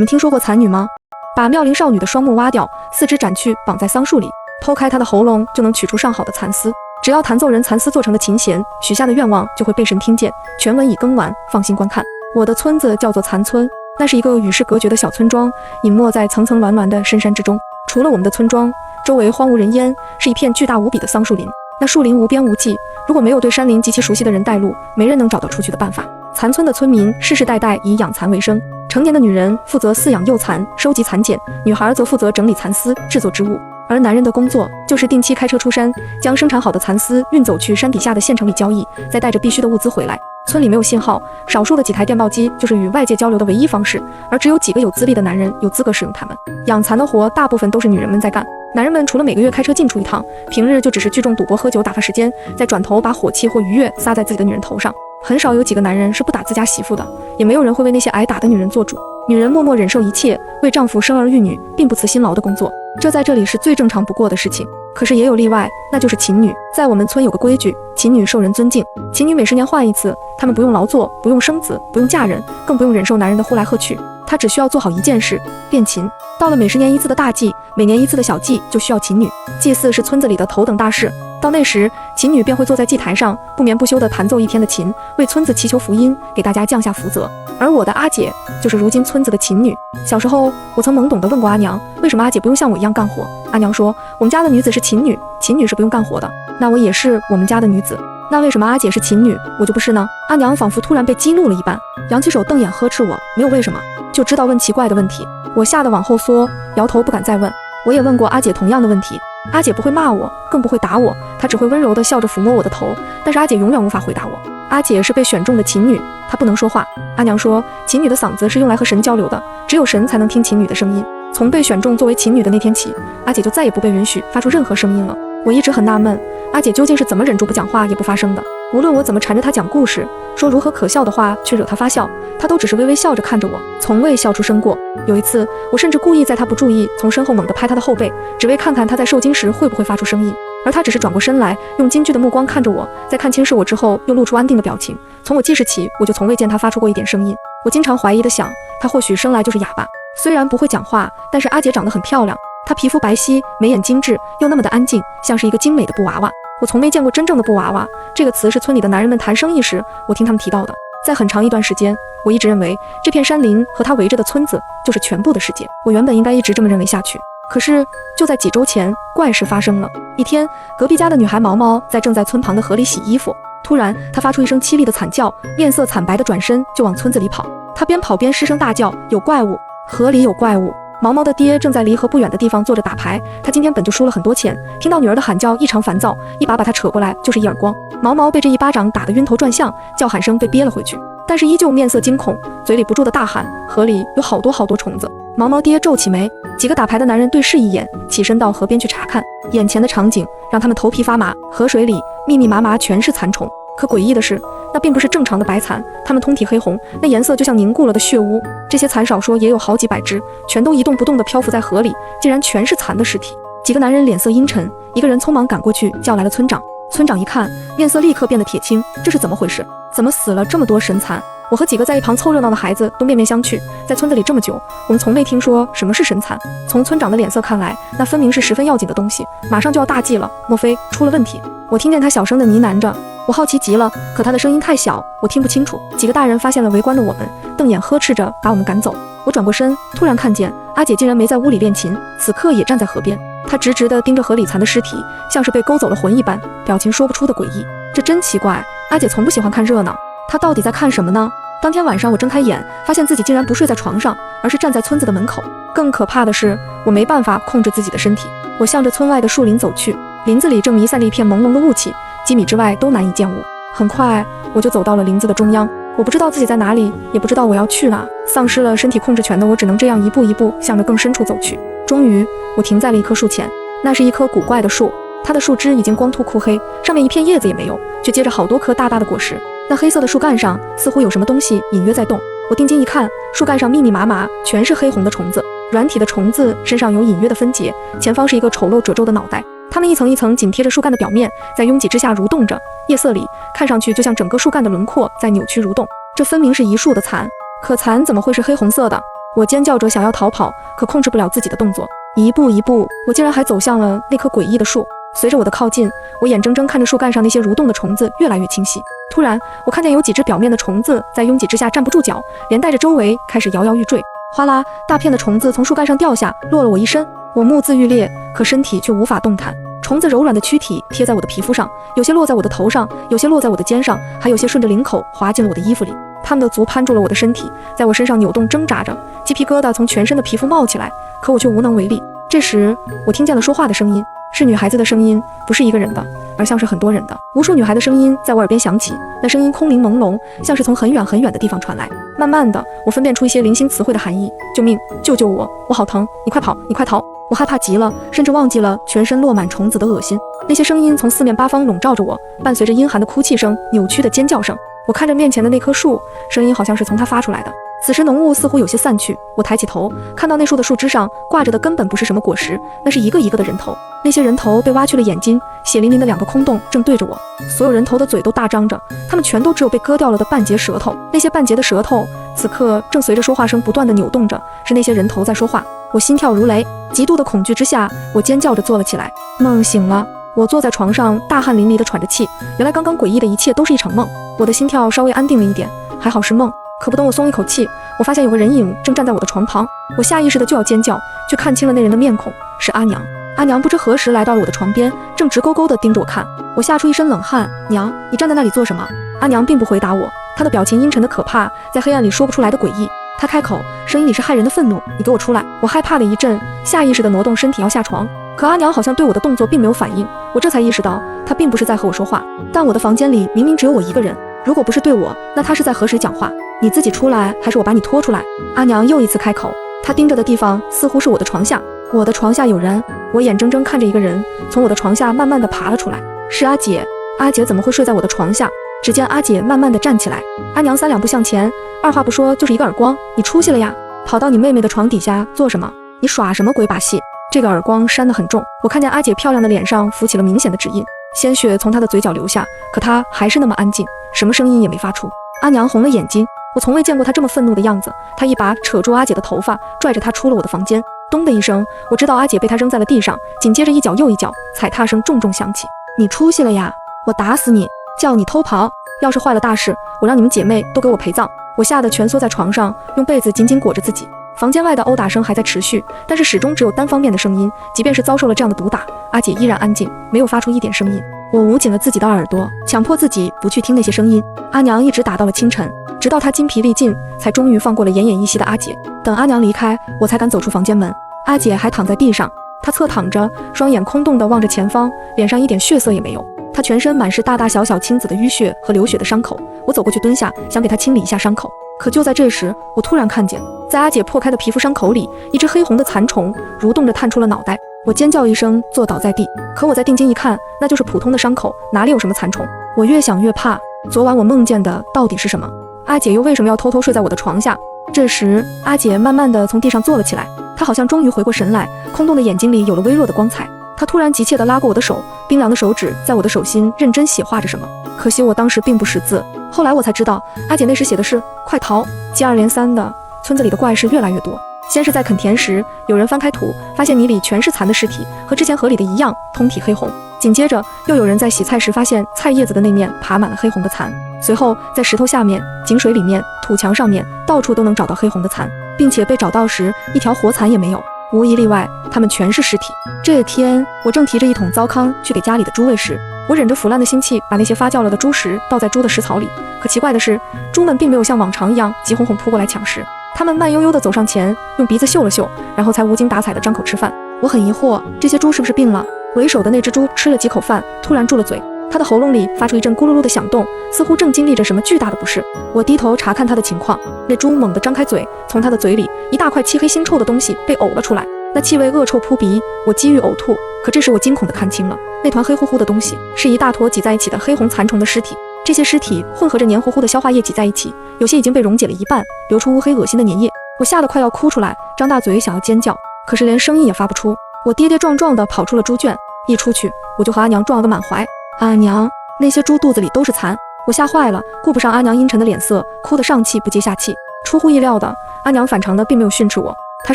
们听说过蚕女吗？把妙龄少女的双目挖掉，四肢斩去，绑在桑树里，剖开她的喉咙，就能取出上好的蚕丝。只要弹奏人蚕丝做成的琴弦，许下的愿望就会被神听见。全文已更完，放心观看。我的村子叫做蚕村，那是一个与世隔绝的小村庄，隐没在层层峦峦的深山之中。除了我们的村庄，周围荒无人烟，是一片巨大无比的桑树林。那树林无边无际，如果没有对山林极其熟悉的人带路，没人能找到出去的办法。蚕村的村民世世代代以养蚕为生，成年的女人负责饲养幼蚕，收集蚕茧，女孩则负责整理蚕丝，制作织物。而男人的工作就是定期开车出山，将生产好的蚕丝运走去山底下的县城里交易，再带着必须的物资回来。村里没有信号，少数的几台电报机就是与外界交流的唯一方式，而只有几个有资历的男人有资格使用它们。养蚕的活大部分都是女人们在干，男人们除了每个月开车进出一趟，平日就只是聚众赌博喝酒打发时间，再转头把火气或愉悦撒在自己的女人头上。很少有几个男人是不打自家媳妇的，也没有人会为那些挨打的女人做主。女人默默忍受一切，为丈夫生儿育女，并不辞辛劳的工作，这在这里是最正常不过的事情。可是也有例外，那就是琴女。在我们村有个规矩，琴女受人尊敬，琴女每10年换一次，她们不用劳作，不用生子，不用嫁人，更不用忍受男人的呼来喝去，她只需要做好一件事，练琴。到了每10年一次的大祭，每年一次的小祭，就需要琴女。祭祀是村子里的头等大事，到那时，琴女便会坐在祭台上，不眠不休地弹奏一天的琴，为村子祈求福音，给大家降下福泽。而我的阿姐就是如今村子的琴女。小时候，我曾懵懂地问过阿娘，为什么阿姐不用像我一样干活？阿娘说，我们家的女子是琴女，琴女是不用干活的。那我也是我们家的女子，那为什么阿姐是琴女，我就不是呢？阿娘仿佛突然被激怒了一般，扬起手瞪眼呵斥我，没有为什么，就知道问奇怪的问题。我吓得往后缩，摇头不敢再问。我也问过阿姐同样的问题，阿姐不会骂我，更不会打我，她只会温柔地笑着抚摸我的头，但是阿姐永远无法回答我。阿姐是被选中的琴女，她不能说话。阿娘说，琴女的嗓子是用来和神交流的，只有神才能听琴女的声音。从被选中作为琴女的那天起，阿姐就再也不被允许发出任何声音了。我一直很纳闷，阿姐究竟是怎么忍住不讲话也不发声的？无论我怎么缠着她讲故事，说如何可笑的话去惹她发笑，她都只是微微笑着看着我，从未笑出声过。有一次，我甚至故意在她不注意，从身后猛地拍她的后背，只为看看她在受惊时会不会发出声音。而她只是转过身来，用惊惧的目光看着我，在看清是我之后，又露出安定的表情。从我记事起，我就从未见她发出过一点声音。我经常怀疑地想，她或许生来就是哑巴。虽然不会讲话，但是阿姐长得很漂亮，她皮肤白皙，眉眼精致，又那么的安静，像是一个精美的布娃娃。我从没见过真正的布娃娃，这个词是村里的男人们谈生意时我听他们提到的。在很长一段时间，我一直认为这片山林和它围着的村子就是全部的世界。我原本应该一直这么认为下去，可是就在几周前，怪事发生了。一天，隔壁家的女孩毛毛正在村旁的河里洗衣服，突然她发出一声凄厉的惨叫，面色惨白的转身就往村子里跑。她边跑边失声大叫，有怪物，河里有怪物。毛毛的爹正在离河不远的地方坐着打牌，他今天本就输了很多钱，听到女儿的喊叫异常烦躁，一把他扯过来就是一耳光。毛毛被这一巴掌打得晕头转向，叫喊声被憋了回去，但是依旧面色惊恐，嘴里不住地大喊，河里有好多好多虫子。毛毛爹皱起眉，几个打牌的男人对视一眼，起身到河边去查看。眼前的场景让他们头皮发麻，河水里密密麻麻全是蚕虫。可诡异的是，那并不是正常的白蚕，它们通体黑红，那颜色就像凝固了的血污。这些蚕少说也有好几百只，全都一动不动地漂浮在河里，竟然全是蚕的尸体。几个男人脸色阴沉，一个人匆忙赶过去叫来了村长。村长一看，面色立刻变得铁青，这是怎么回事？怎么死了这么多神蚕？我和几个在一旁凑热闹的孩子都面面相觑，在村子里这么久，我们从未听说什么是神蚕。从村长的脸色看来，那分明是十分要紧的东西，马上就要大祭了，莫非出了问题？我听见他小声地呢喃着，我好奇极了，可他的声音太小，我听不清楚。几个大人发现了围观的我们，瞪眼呵斥着把我们赶走。我转过身，突然看见阿姐竟然没在屋里练琴，此刻也站在河边。她直直地盯着河里蚕的尸体，像是被勾走了魂一般，表情说不出的诡异。这真奇怪，阿姐从不喜欢看热闹，她到底在看什么呢？当天晚上我睁开眼，发现自己竟然不睡在床上，而是站在村子的门口。更可怕的是，我没办法控制自己的身体，我向着村外的树林走去。林子里正弥散着一片朦胧的雾气，几米之外都难以见物。很快我就走到了林子的中央，我不知道自己在哪里，也不知道我要去哪。丧失了身体控制权的我只能这样一步一步向着更深处走去。终于我停在了一棵树前，那是一棵古怪的树，它的树枝已经光秃枯黑，上面一片叶子也没有，却结着好多颗大大的果实。那黑色的树干上似乎有什么东西隐约在动，我定睛一看，树干上密密麻麻全是黑红的虫子，软体的虫子身上有隐约的分节，前方是一个丑陋褶皱的脑袋，它们一层一层紧贴着树干的表面，在拥挤之下蠕动着，夜色里看上去就像整个树干的轮廓在扭曲蠕动。这分明是一树的蚕，可蚕怎么会是黑红色的？我尖叫着想要逃跑，可控制不了自己的动作，一步一步，我竟然还走向了那棵诡异的树。随着我的靠近，我眼睁睁看着树干上那些蠕动的虫子越来越清晰。突然，我看见有几只表面的虫子在拥挤之下站不住脚，连带着周围开始摇摇欲坠。哗啦，大片的虫子从树干上掉下，落了我一身。我目眦欲裂，可身体却无法动弹。虫子柔软的躯体贴在我的皮肤上，有些落在我的头上，有些落在我的肩上，还有些顺着领口滑进了我的衣服里。它们的足攀住了我的身体，在我身上扭动挣扎着，鸡皮疙瘩从全身的皮肤冒起来，可我却无能为力。这时，我听见了说话的声音，是女孩子的声音，不是一个人的，而像是很多人的。无数女孩的声音在我耳边响起，那声音空灵朦胧，像是从很远很远的地方传来。慢慢的，我分辨出一些零星词汇的含义：救命，救救我，我好疼，你快跑，你快逃。我害怕极了，甚至忘记了全身落满虫子的恶心。那些声音从四面八方笼罩着我，伴随着阴寒的哭泣声、扭曲的尖叫声。我看着面前的那棵树，声音好像是从它发出来的。此时浓雾似乎有些散去，我抬起头，看到那树的树枝上挂着的根本不是什么果实，那是一个一个的人头。那些人头被挖去了眼睛，血淋淋的两个空洞正对着我。所有人头的嘴都大张着，他们全都只有被割掉了的半截舌头。那些半截的舌头此刻正随着说话声不断的扭动着，是那些人头在说话。我心跳如雷，极度的恐惧之下，我尖叫着坐了起来。梦醒了，我坐在床上，大汗淋漓地喘着气。原来刚刚诡异的一切都是一场梦。我的心跳稍微安定了一点，还好是梦。可不等我松一口气，我发现有个人影正站在我的床旁。我下意识的就要尖叫，却看清了那人的面孔，是阿娘。阿娘不知何时来到了我的床边，正直勾勾地盯着我看。我吓出一身冷汗。娘，你站在那里做什么？阿娘并不回答我，她的表情阴沉的可怕，在黑暗里说不出来的诡异。她开口，声音里是骇人的愤怒：你给我出来！我害怕了一阵，下意识地挪动身体要下床，可阿娘好像对我的动作并没有反应。我这才意识到，她并不是在和我说话。但我的房间里明明只有我一个人，如果不是对我，那她是在和谁讲话？你自己出来，还是我把你拖出来？阿娘又一次开口，她盯着的地方似乎是我的床下。我的床下有人，我眼睁睁看着一个人从我的床下慢慢地爬了出来。是阿姐。阿姐怎么会睡在我的床下？只见阿姐慢慢地站起来，阿娘3两步向前，二话不说就是一个耳光。你出息了呀，跑到你妹妹的床底下做什么？你耍什么鬼把戏？这个耳光扇得很重，我看见阿姐漂亮的脸上浮起了明显的指印，鲜血从她的嘴角流下，可她还是那么安静，什么声音也没发出。阿娘红了眼睛，我从未见过她这么愤怒的样子。她一把扯住阿姐的头发，拽着她出了我的房间。咚的一声，我知道阿姐被她扔在了地上，紧接着一脚又一脚，踩踏声重重响起。你出息了呀，我打死你，叫你偷跑，要是坏了大事，我让你们姐妹都给我陪葬。我吓得蜷缩在床上，用被子紧紧裹着自己。房间外的殴打声还在持续，但是始终只有单方面的声音，即便是遭受了这样的毒打，阿姐依然安静，没有发出一点声音。我捂紧了自己的耳朵，强迫自己不去听那些声音。阿娘一直打到了清晨，直到她筋疲力尽，才终于放过了奄奄一息的阿姐。等阿娘离开，我才敢走出房间门。阿姐还躺在地上，她侧躺着，双眼空洞地望着前方，脸上一点血色也没有。她全身满是大大小小青紫的淤血和流血的伤口。我走过去蹲下，想给她清理一下伤口，可就在这时，我突然看见，在阿姐破开的皮肤伤口里，一只黑红的蚕虫蠕动着探出了脑袋。我尖叫一声，坐倒在地。可我再定睛一看，那就是普通的伤口，哪里有什么蚕虫？我越想越怕，昨晚我梦见的到底是什么？阿姐又为什么要偷偷睡在我的床下？这时，阿姐慢慢地从地上坐了起来，她好像终于回过神来，空洞的眼睛里有了微弱的光彩。她突然急切地拉过我的手，冰凉的手指在我的手心认真写画着什么。可惜我当时并不识字，后来我才知道，阿姐那时写的是快逃。接二连三的，村子里的怪事越来越多。先是在垦田时，有人翻开土，发现泥里全是蚕的尸体，和之前河里的一样，通体黑红。紧接着，又有人在洗菜时发现菜叶子的那面爬满了黑红的蚕。随后，在石头下面、井水里面、土墙上面，到处都能找到黑红的蚕，并且被找到时，一条活蚕也没有，无一例外，它们全是尸体。这天，我正提着一桶糟糠去给家里的猪喂食，我忍着腐烂的心气，把那些发酵了的猪食倒在猪的食槽里。可奇怪的是，猪们并没有像往常一样急哄哄扑过来抢食，它们慢悠悠地走上前，用鼻子嗅了嗅，然后才无精打采地张口吃饭。我很疑惑，这些猪是不是病了？为首的那只猪吃了几口饭，突然住了嘴，它的喉咙里发出一阵咕噜噜的响动，似乎正经历着什么巨大的不适。我低头查看它的情况，那猪猛地张开嘴，从它的嘴里一大块漆黑腥臭的东西被呕了出来，那气味恶臭扑鼻，我几欲呕吐。可这时我惊恐地看清了，那团黑乎乎的东西是一大坨挤在一起的黑红蚕虫的尸体。这些尸体混合着黏糊糊的消化液挤在一起，有些已经被溶解了一半，流出乌黑恶心的粘液。我吓得快要哭出来，张大嘴想要尖叫，可是连声音也发不出。我跌跌撞撞地跑出了猪圈，一出去我就和阿娘撞了个满怀。阿娘，那些猪肚子里都是蚕！我吓坏了，顾不上阿娘阴沉的脸色，哭得上气不接下气。出乎意料的，阿娘反常的并没有训斥我，她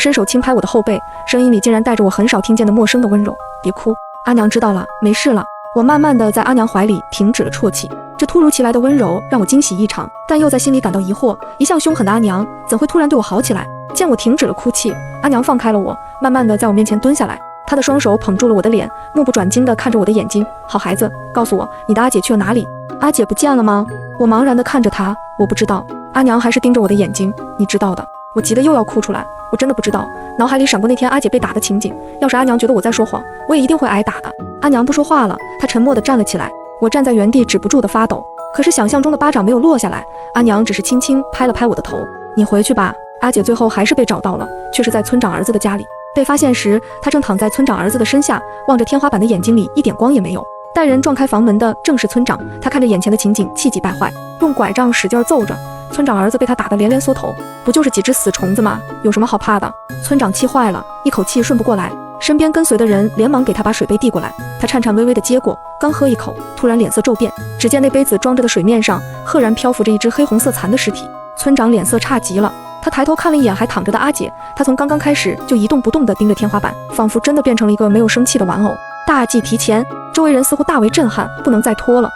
伸手轻拍我的后背，声音里竟然带着我很少听见的陌生的温柔。别哭，阿娘知道了，没事了。我慢慢的在阿娘怀里停止了啜泣，这突如其来的温柔让我惊喜异常，但又在心里感到疑惑，一向凶狠的阿娘怎会突然对我好起来？见我停止了哭泣，阿娘放开了我，慢慢的在我面前蹲下来，她的双手捧住了我的脸，目不转睛的看着我的眼睛。好孩子，告诉我，你的阿姐去了哪里？阿姐不见了吗？我茫然的看着她，我不知道。阿娘还是盯着我的眼睛，你知道的。我急得又要哭出来，我真的不知道。脑海里闪过那天阿姐被打的情景，要是阿娘觉得我在说谎，我也一定会挨打的。阿娘不说话了，她沉默地站了起来。我站在原地止不住地发抖，可是想象中的巴掌没有落下来，阿娘只是轻轻拍了拍我的头。你回去吧。阿姐最后还是被找到了，却是在村长儿子的家里。被发现时，她正躺在村长儿子的身下，望着天花板的眼睛里一点光也没有。带人撞开房门的正是村长，他看着眼前的情景，气急败坏，用拐杖使劲揍着。村长儿子被他打得连连缩头，不就是几只死虫子吗？有什么好怕的？村长气坏了，一口气顺不过来，身边跟随的人连忙给他把水杯递过来，他颤颤巍巍地接过，刚喝一口，突然脸色骤变，只见那杯子装着的水面上赫然漂浮着一只黑红色蚕的尸体。村长脸色差极了，他抬头看了一眼还躺着的阿姐，他从刚刚开始就一动不动地盯着天花板，仿佛真的变成了一个没有生气的玩偶。大祭提前，周围人似乎大为震撼，不能再拖了，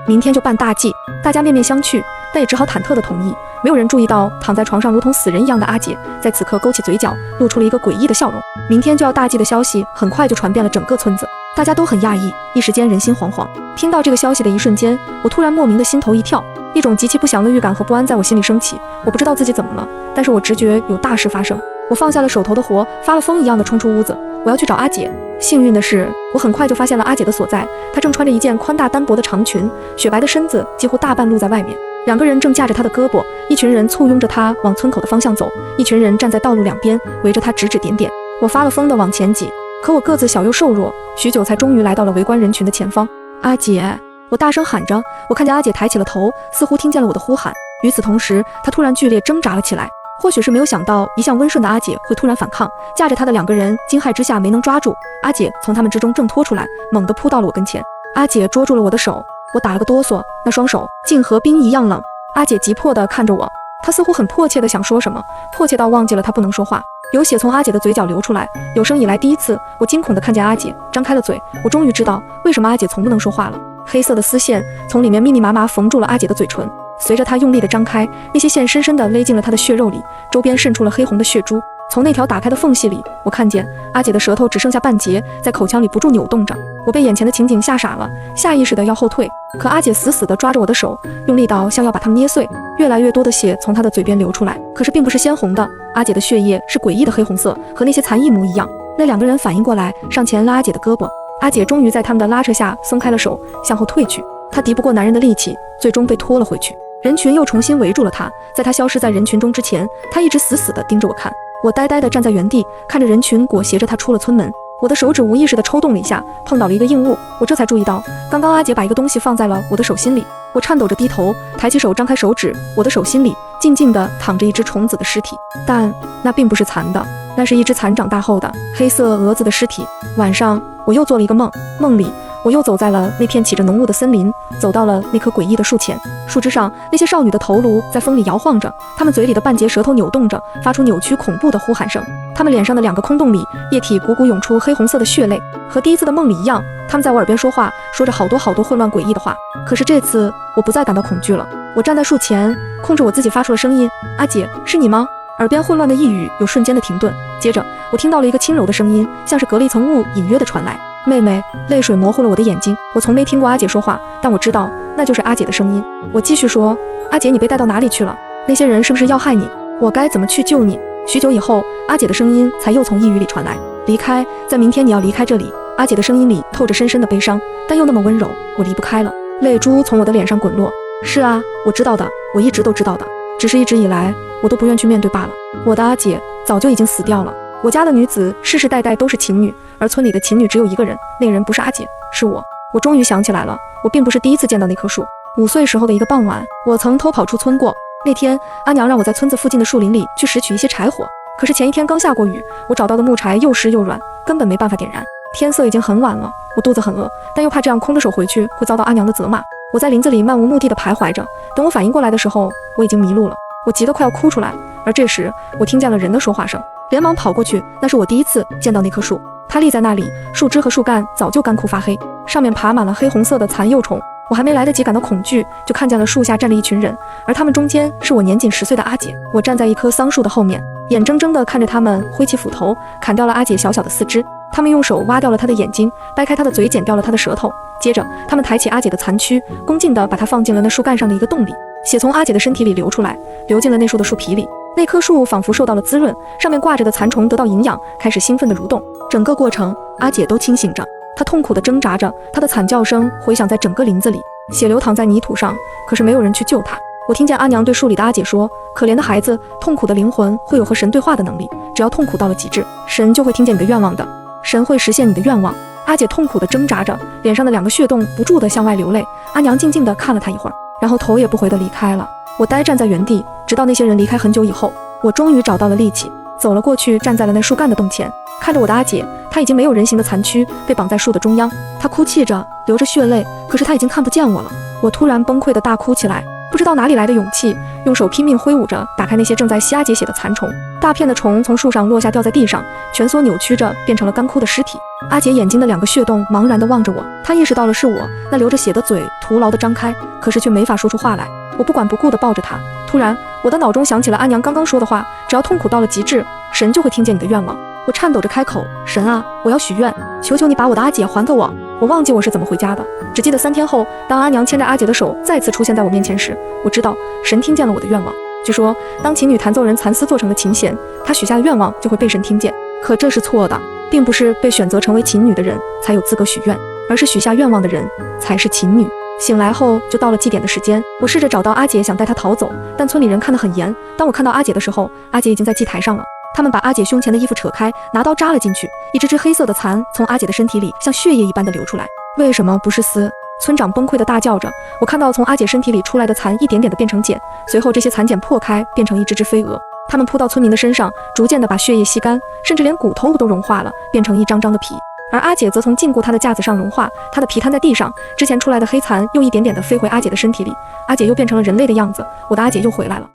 明天就办大祭。大家面面相觑，但也只好忐忑地同意。没有人注意到躺在床上如同死人一样的阿姐，在此刻勾起嘴角，露出了一个诡异的笑容。明天就要大祭的消息很快就传遍了整个村子，大家都很讶异，一时间人心惶惶。听到这个消息的一瞬间，我突然莫名的心头一跳，一种极其不祥的预感和不安在我心里升起。我不知道自己怎么了，但是我直觉有大事发生。我放下了手头的活，发了疯一样的冲出屋子，我要去找阿姐。幸运的是，我很快就发现了阿姐的所在，她正穿着一件宽大单薄的长裙，雪白的身子几乎大半露在外面。两个人正架着她的胳膊，一群人簇拥着她往村口的方向走，一群人站在道路两边，围着她指指点点。我发了疯的往前挤，可我个子小又瘦弱，许久才终于来到了围观人群的前方。阿姐！我大声喊着，我看见阿姐抬起了头，似乎听见了我的呼喊。与此同时，她突然剧烈挣扎了起来。或许是没有想到一向温顺的阿姐会突然反抗，架着她的两个人惊骇之下没能抓住阿姐，从他们之中挣脱出来，猛地扑到了我跟前。阿姐捉住了我的手，我打了个哆嗦，那双手竟和冰一样冷。阿姐急迫地看着我，她似乎很迫切地想说什么，迫切到忘记了她不能说话。有血从阿姐的嘴角流出来，有生以来第一次，我惊恐地看见阿姐张开了嘴。我终于知道为什么阿姐从不能说话了。黑色的丝线从里面密密麻麻缝住了阿姐的嘴唇，随着她用力的张开，那些线深深地勒进了她的血肉里，周边渗出了黑红的血珠。从那条打开的缝隙里，我看见阿姐的舌头只剩下半截，在口腔里不住扭动着。我被眼前的情景吓傻了，下意识地要后退，可阿姐死死地抓着我的手，用力道像要把它们捏碎。越来越多的血从她的嘴边流出来，可是并不是鲜红的，阿姐的血液是诡异的黑红色，和那些蚕一模一样。那两个人反应过来，上前拉阿姐的胳膊，阿姐终于在他们的拉扯下松开了手，向后退去。她敌不过男人的力气，最终被拖了回去。人群又重新围住了她，在她消失在人群中之前，她一直死死地盯着我看。我呆呆地站在原地，看着人群裹挟着她出了村门。我的手指无意识地抽动了一下，碰到了一个硬物，我这才注意到，刚刚阿姐把一个东西放在了我的手心里。我颤抖着低头，抬起手，张开手指，我的手心里静静地躺着一只虫子的尸体，但那并不是蚕的，那是一只蚕长大后的黑色蛾子的尸体。晚上，我又做了一个梦，梦里我又走在了那片起着浓雾的森林，走到了那棵诡异的树前。树枝上，那些少女的头颅在风里摇晃着，她们嘴里的半截舌头扭动着，发出扭曲恐怖的呼喊声。她们脸上的两个空洞里，液体汩汩涌出黑红色的血泪，和第一次的梦里一样，她们在我耳边说话，说着好多好多混乱诡异的话。可是这次，我不再感到恐惧了。我站在树前，控制我自己发出了声音：“阿姐，是你吗？”耳边混乱的呓语有瞬间的停顿，接着我听到了一个轻柔的声音，像是隔了一层雾隐约的传来。妹妹，泪水模糊了我的眼睛。我从没听过阿姐说话，但我知道那就是阿姐的声音。我继续说：“阿姐，你被带到哪里去了？那些人是不是要害你？我该怎么去救你？”许久以后，阿姐的声音才又从呓语里传来：“离开，在明天你要离开这里。”阿姐的声音里透着深深的悲伤，但又那么温柔。我离不开了，泪珠从我的脸上滚落。是啊，我知道的，我一直都知道的，只是一直以来我都不愿去面对罢了。我的阿姐早就已经死掉了。我家的女子世世代代都是琴女，而村里的琴女只有一个人，那个人不是阿姐，是我。我终于想起来了，我并不是第一次见到那棵树。5岁时候的一个傍晚，我曾偷跑出村过。那天阿娘让我在村子附近的树林里去拾取一些柴火，可是前一天刚下过雨，我找到的木柴又湿又软，根本没办法点燃。天色已经很晚了，我肚子很饿，但又怕这样空着手回去会遭到阿娘的责骂。我在林子里漫无目的地徘徊着，等我反应过来的时候，我已经迷路了。我急得快要哭出来。而这时我听见了人的说话声，连忙跑过去。那是我第一次见到那棵树，它立在那里，树枝和树干早就干枯发黑，上面爬满了黑红色的蚕幼虫。我还没来得及感到恐惧，就看见了树下站着一群人，而他们中间是我年仅10岁的阿姐。我站在一棵桑树的后面，眼睁睁地看着他们挥起斧头，砍掉了阿姐小小的四肢。他们用手挖掉了她的眼睛，掰开她的嘴，剪掉了她的舌头。接着，他们抬起阿姐的残躯，恭敬地把它放进了那树干上的一个洞里。血从阿姐的身体里流出来，流进了那树的树皮里。那棵树仿佛受到了滋润，上面挂着的蚕虫得到营养，开始兴奋地蠕动。整个过程，阿姐都清醒着。她痛苦地挣扎着，她的惨叫声回响在整个林子里，血流淌在泥土上，可是没有人去救她。我听见阿娘对树里的阿姐说：“可怜的孩子，痛苦的灵魂会有和神对话的能力，只要痛苦到了极致，神就会听见你的愿望的，神会实现你的愿望。”阿姐痛苦地挣扎着，脸上的2个血洞不住地向外流泪。阿娘静静地看了她一会儿，然后头也不回地离开了。我呆站在原地，直到那些人离开很久以后，我终于找到了力气，走了过去，站在了那树干的洞前，看着我的阿姐。她已经没有人形的残躯，被绑在树的中央。她哭泣着，流着血泪，可是她已经看不见我了。我突然崩溃地大哭起来，不知道哪里来的勇气，用手拼命挥舞着，打开那些正在吸阿姐血的蚕虫。大片的虫从树上落下，掉在地上，蜷缩扭曲着，变成了干枯的尸体。阿姐眼睛的2个血洞茫然地望着我，她意识到了是我，那流着血的嘴徒劳地张开，可是却没法说出话来。我不管不顾地抱着她。突然，我的脑中想起了阿娘刚刚说的话：只要痛苦到了极致，神就会听见你的愿望。我颤抖着开口：神啊，我要许愿，求求你把我的阿姐还给我。我忘记我是怎么回家的，只记得3天后，当阿娘牵着阿姐的手再次出现在我面前时，我知道神听见了我的愿望。据说，当琴女弹奏人蚕丝做成的琴弦，她许下的愿望就会被神听见。可这是错的，并不是被选择成为琴女的人才有资格许愿，而是许下愿望的人才是琴女。醒来后就到了祭典的时间，我试着找到阿姐，想带她逃走，但村里人看得很严。当我看到阿姐的时候，阿姐已经在祭台上了。他们把阿姐胸前的衣服扯开，拿刀扎了进去，一只只黑色的蚕从阿姐的身体里像血液一般的流出来。为什么不是丝？村长崩溃地大叫着。我看到从阿姐身体里出来的蚕一点点地变成茧，随后这些蚕茧破开，变成一只只飞蛾。它们扑到村民的身上，逐渐地把血液吸干，甚至连骨头都融化了，变成一张张的皮。而阿姐则从禁锢她的架子上融化，她的皮摊在地上，之前出来的黑蚕又一点点地飞回阿姐的身体里，阿姐又变成了人类的样子，我的阿姐又回来了。